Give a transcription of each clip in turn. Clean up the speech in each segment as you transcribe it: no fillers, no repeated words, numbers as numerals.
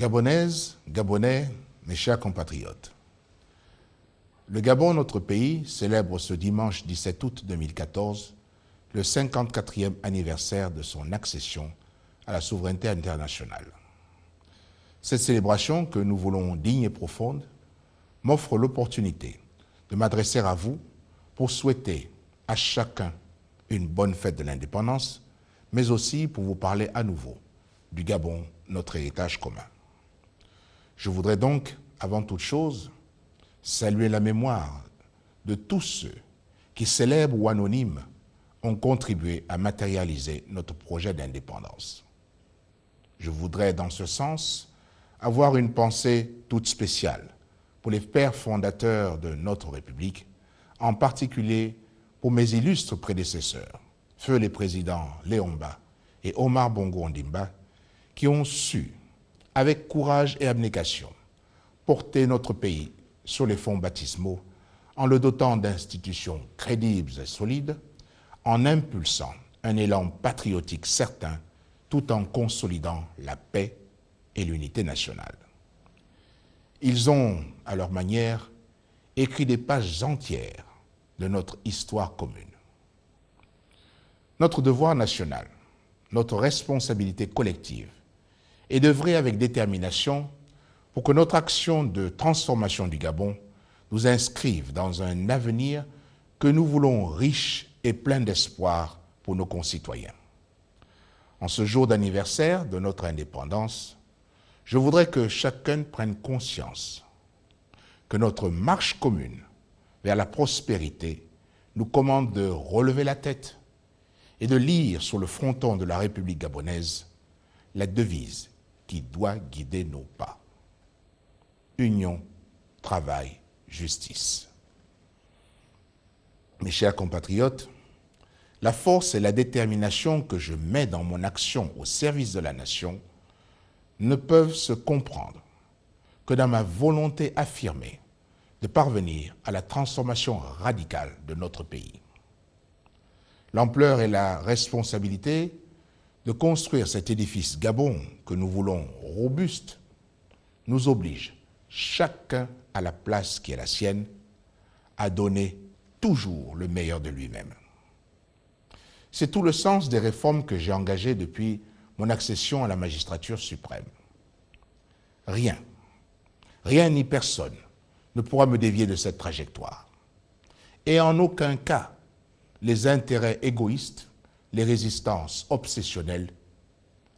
Gabonaises, Gabonais, mes chers compatriotes, le Gabon, notre pays, célèbre ce dimanche 17 août 2014 le 54e anniversaire de son accession à la souveraineté internationale. Cette célébration, que nous voulons digne et profonde, m'offre l'opportunité de m'adresser à vous pour souhaiter à chacun une bonne fête de l'indépendance, mais aussi pour vous parler à nouveau du Gabon, notre héritage commun. Je voudrais donc, avant toute chose, saluer la mémoire de tous ceux qui, célèbres ou anonymes, ont contribué à matérialiser notre projet d'indépendance. Je voudrais, dans ce sens, avoir une pensée toute spéciale pour les pères fondateurs de notre République, en particulier pour mes illustres prédécesseurs, feu les présidents Léomba et Omar Bongo Ondimba, qui ont su, avec courage et abnégation, porter notre pays sur les fonds baptismaux en le dotant d'institutions crédibles et solides, en impulsant un élan patriotique certain tout en consolidant la paix et l'unité nationale. Ils ont, à leur manière, écrit des pages entières de notre histoire commune. Notre devoir national, notre responsabilité collective est d'œuvrer avec détermination pour que notre action de transformation du Gabon nous inscrive dans un avenir que nous voulons riche et plein d'espoir pour nos concitoyens. En ce jour d'anniversaire de notre indépendance, je voudrais que chacun prenne conscience que notre marche commune vers la prospérité nous commande de relever la tête et de lire sur le fronton de la République gabonaise la devise qui doit guider nos pas. Union, travail, justice. Mes chers compatriotes, la force et la détermination que je mets dans mon action au service de la nation ne peuvent se comprendre que dans ma volonté affirmée de parvenir à la transformation radicale de notre pays. L'ampleur et la responsabilité de construire cet édifice Gabon que nous voulons robuste nous obligent, chacun à la place qui est la sienne, à donner toujours le meilleur de lui-même. C'est tout le sens des réformes que j'ai engagées depuis mon accession à la magistrature suprême. Rien ni personne ne pourra me dévier de cette trajectoire. Et en aucun cas, les intérêts égoïstes, les résistances obsessionnelles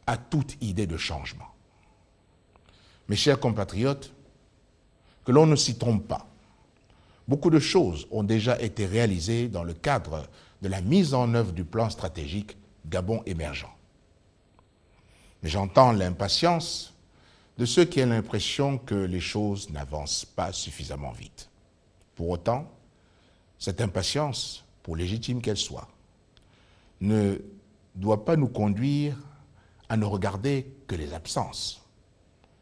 à toute idée de changement. Mes chers compatriotes, que l'on ne s'y trompe pas. Beaucoup de choses ont déjà été réalisées dans le cadre de la mise en œuvre du plan stratégique Gabon émergent. Mais j'entends l'impatience de ceux qui ont l'impression que les choses n'avancent pas suffisamment vite. Pour autant, cette impatience, pour légitime qu'elle soit, ne doit pas nous conduire à ne regarder que les absences,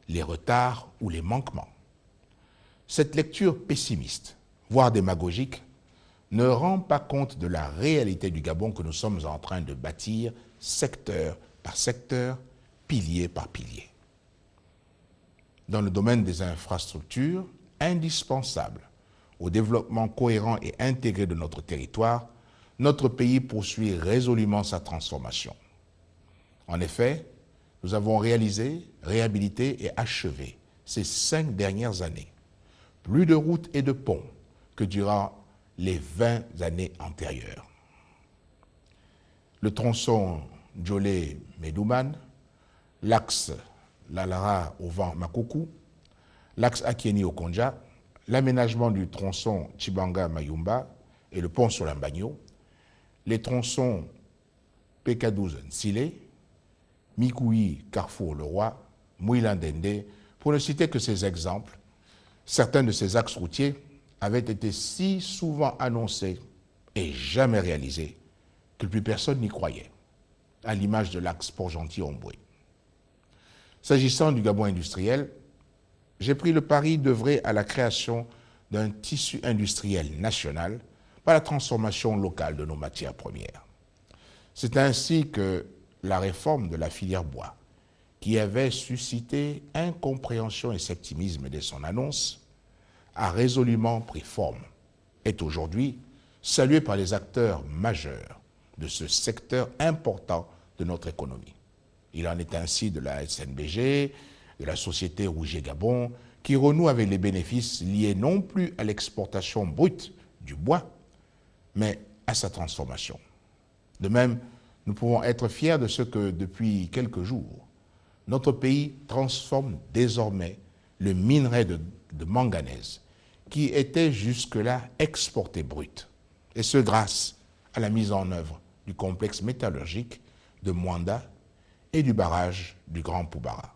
les retards ou les manquements. Cette lecture pessimiste, voire démagogique, ne rend pas compte de la réalité du Gabon que nous sommes en train de bâtir secteur par secteur, pilier par pilier. Dans le domaine des infrastructures, indispensables au développement cohérent et intégré de notre territoire, notre pays poursuit résolument sa transformation. En effet, nous avons réalisé, réhabilité et achevé ces 5 dernières années plus de routes et de ponts que durant les 20 années antérieures. Le tronçon Djolé-Medouman, l'axe Lalara au vent Makoukou, l'axe Akieni-Okonja, l'aménagement du tronçon Chibanga-Mayumba et le pont sur l'Ambagno, les tronçons PK12-Nsile, Mikoui-Carrefour-le-Roi, Mouilandende, pour ne citer que ces exemples. Certains de ces axes routiers avaient été si souvent annoncés et jamais réalisés que plus personne n'y croyait, à l'image de l'axe Port-Gentil-Omboué. S'agissant du Gabon industriel, j'ai pris le pari d'œuvrer à la création d'un tissu industriel national par la transformation locale de nos matières premières. C'est ainsi que la réforme de la filière bois, qui qui avait suscité incompréhension et scepticisme dès son annonce, a résolument pris forme, est aujourd'hui salué par les acteurs majeurs de ce secteur important de notre économie. Il en est ainsi de la SNBG, de la société Rougier Gabon, qui renoue avec les bénéfices liés non plus à l'exportation brute du bois, mais à sa transformation. De même, nous pouvons être fiers de ce que, depuis quelques jours, notre pays transforme désormais le minerai de manganèse, qui était jusque-là exporté brut, et ce grâce à la mise en œuvre du complexe métallurgique de Mwanda et du barrage du Grand Poubara.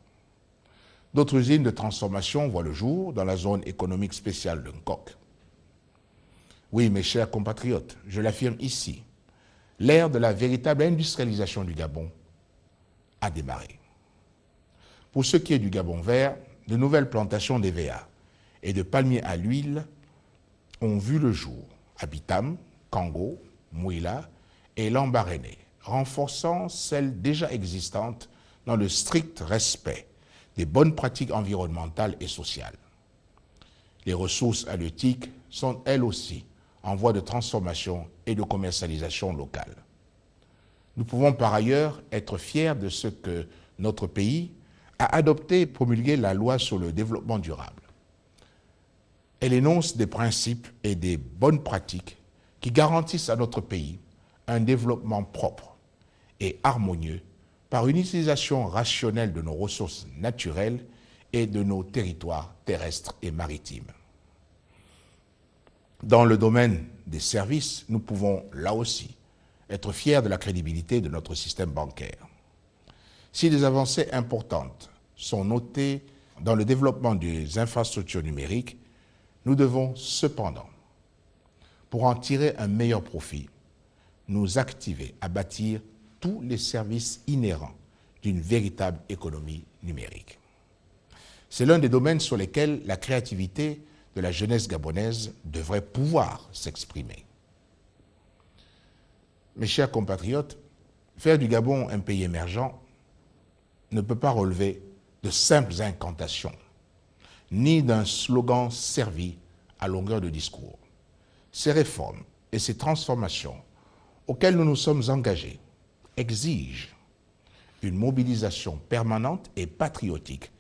D'autres usines de transformation voient le jour dans la zone économique spéciale de Nkok. Oui, mes chers compatriotes, je l'affirme ici, l'ère de la véritable industrialisation du Gabon a démarré. Pour ce qui est du Gabon vert, de nouvelles plantations d'EVA et de palmiers à l'huile ont vu le jour à Bitam, Kango, Mouila et Lambaréné, renforçant celles déjà existantes dans le strict respect des bonnes pratiques environnementales et sociales. Les ressources halieutiques sont elles aussi en voie de transformation et de commercialisation locale. Nous pouvons par ailleurs être fiers de ce que notre pays a adopté et promulgué la loi sur le développement durable. Elle énonce des principes et des bonnes pratiques qui garantissent à notre pays un développement propre et harmonieux par une utilisation rationnelle de nos ressources naturelles et de nos territoires terrestres et maritimes. Dans le domaine des services, nous pouvons, là aussi, être fiers de la crédibilité de notre système bancaire. Si des avancées importantes sont notées dans le développement des infrastructures numériques, nous devons cependant, pour en tirer un meilleur profit, nous activer à bâtir tous les services inhérents d'une véritable économie numérique. C'est l'un des domaines sur lesquels la créativité de la jeunesse gabonaise devrait pouvoir s'exprimer. Mes chers compatriotes, faire du Gabon un pays émergent ne peut pas relever de simples incantations, ni d'un slogan servi à longueur de discours. Ces réformes et ces transformations auxquelles nous nous sommes engagés exigent une mobilisation permanente et patriotique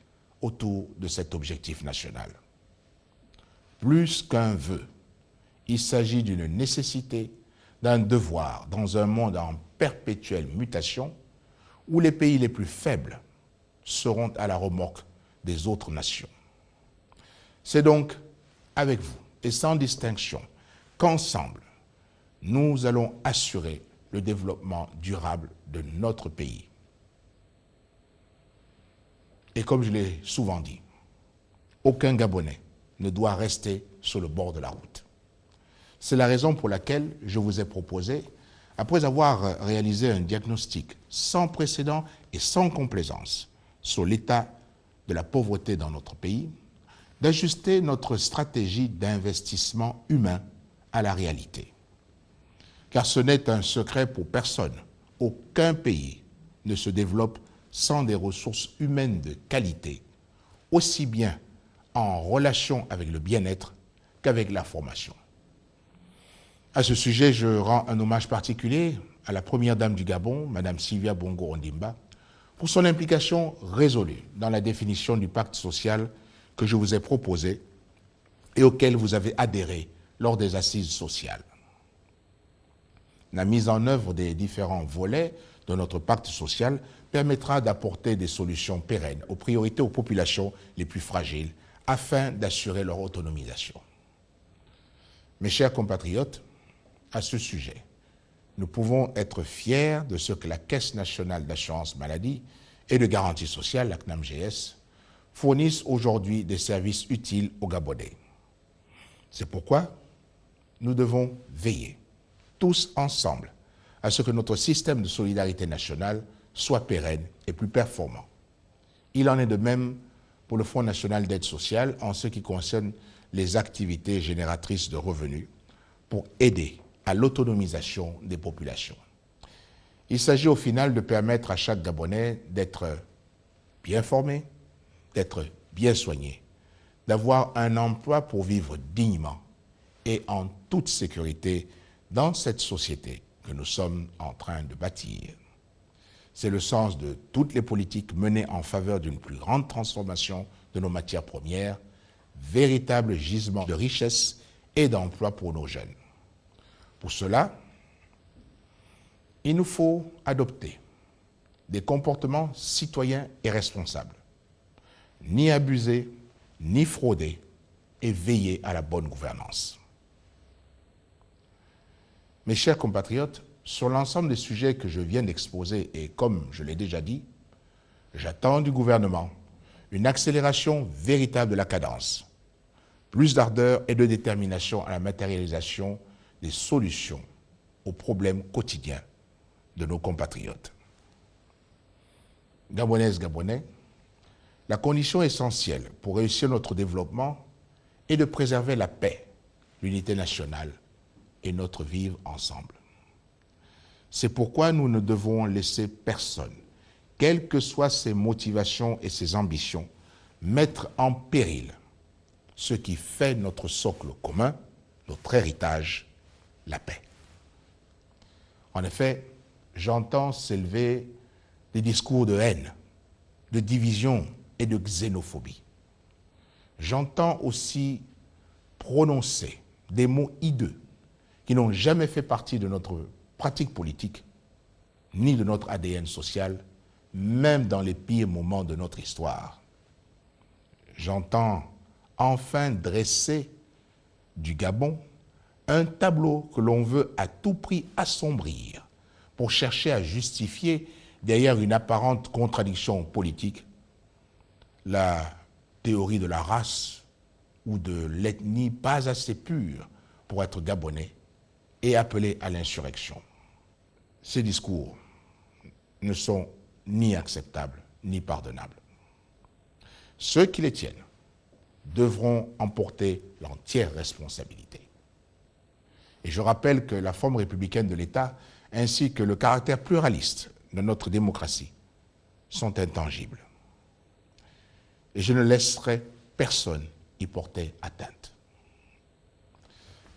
autour de cet objectif national. Plus qu'un vœu, il s'agit d'une nécessité, d'un devoir dans un monde en perpétuelle mutation où les pays les plus faibles seront à la remorque des autres nations. C'est donc avec vous et sans distinction qu'ensemble, nous allons assurer le développement durable de notre pays. Et comme je l'ai souvent dit, aucun Gabonais ne doit rester sur le bord de la route. C'est la raison pour laquelle je vous ai proposé, après avoir réalisé un diagnostic sans précédent et sans complaisance sur l'état de la pauvreté dans notre pays, d'ajuster notre stratégie d'investissement humain à la réalité. Car ce n'est un secret pour personne. Aucun pays ne se développe sans des ressources humaines de qualité, aussi bien en relation avec le bien-être qu'avec la formation. À ce sujet, je rends un hommage particulier à la première dame du Gabon, Mme Sylvia Bongo Ondimba, pour son implication résolue dans la définition du pacte social que je vous ai proposé et auquel vous avez adhéré lors des assises sociales. La mise en œuvre des différents volets de notre pacte social permettra d'apporter des solutions pérennes aux priorités aux populations les plus fragiles afin d'assurer leur autonomisation. Mes chers compatriotes, à ce sujet, nous pouvons être fiers de ce que la Caisse nationale d'assurance maladie et de garantie sociale, la CNAMGS, fournissent aujourd'hui des services utiles aux Gabonais. C'est pourquoi nous devons veiller, tous ensemble, à ce que notre système de solidarité nationale soit pérenne et plus performant. Il en est de même pour le Fonds national d'aide sociale en ce qui concerne les activités génératrices de revenus pour aider à l'autonomisation des populations. Il s'agit au final de permettre à chaque Gabonais d'être bien formés, d'être bien soignés, d'avoir un emploi pour vivre dignement et en toute sécurité dans cette société que nous sommes en train de bâtir. C'est le sens de toutes les politiques menées en faveur d'une plus grande transformation de nos matières premières, véritable gisement de richesse et d'emploi pour nos jeunes. Pour cela, il nous faut adopter des comportements citoyens et responsables, ni abuser, ni frauder, et veiller à la bonne gouvernance. Mes chers compatriotes, sur l'ensemble des sujets que je viens d'exposer, et comme je l'ai déjà dit, j'attends du gouvernement une accélération véritable de la cadence, plus d'ardeur et de détermination à la matérialisation des solutions aux problèmes quotidiens de nos compatriotes. Gabonaises, Gabonais, la condition essentielle pour réussir notre développement est de préserver la paix, l'unité nationale et notre vivre ensemble. C'est pourquoi nous ne devons laisser personne, quelles que soient ses motivations et ses ambitions, mettre en péril ce qui fait notre socle commun, notre héritage, la paix. En effet, j'entends s'élever des discours de haine, de division et de xénophobie. J'entends aussi prononcer des mots hideux qui n'ont jamais fait partie de notre pratique politique, ni de notre ADN social, même dans les pires moments de notre histoire. J'entends enfin dresser du Gabon un tableau que l'on veut à tout prix assombrir pour chercher à justifier, derrière une apparente contradiction politique, la théorie de la race ou de l'ethnie pas assez pure pour être gabonais et appeler à l'insurrection. Ces discours ne sont ni acceptables ni pardonnables. Ceux qui les tiennent devront en porter l'entière responsabilité. Et je rappelle que la forme républicaine de l'État ainsi que le caractère pluraliste de notre démocratie sont intangibles. Et je ne laisserai personne y porter atteinte.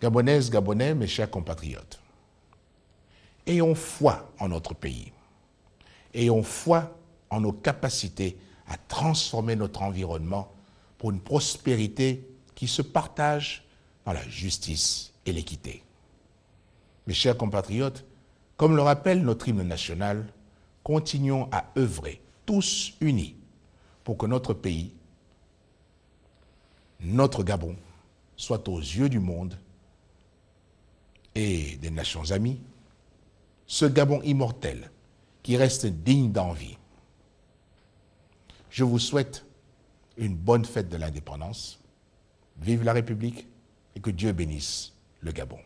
Gabonaises, Gabonais, mes chers compatriotes, ayons foi en notre pays. Ayons foi en nos capacités à transformer notre environnement pour une prospérité qui se partage dans la justice et l'équité. Mes chers compatriotes, comme le rappelle notre hymne national, continuons à œuvrer, tous unis, pour que notre pays, notre Gabon, soit aux yeux du monde et des nations amies, ce Gabon immortel qui reste digne d'envie. Je vous souhaite une bonne fête de l'indépendance. Vive la République et que Dieu bénisse le Gabon.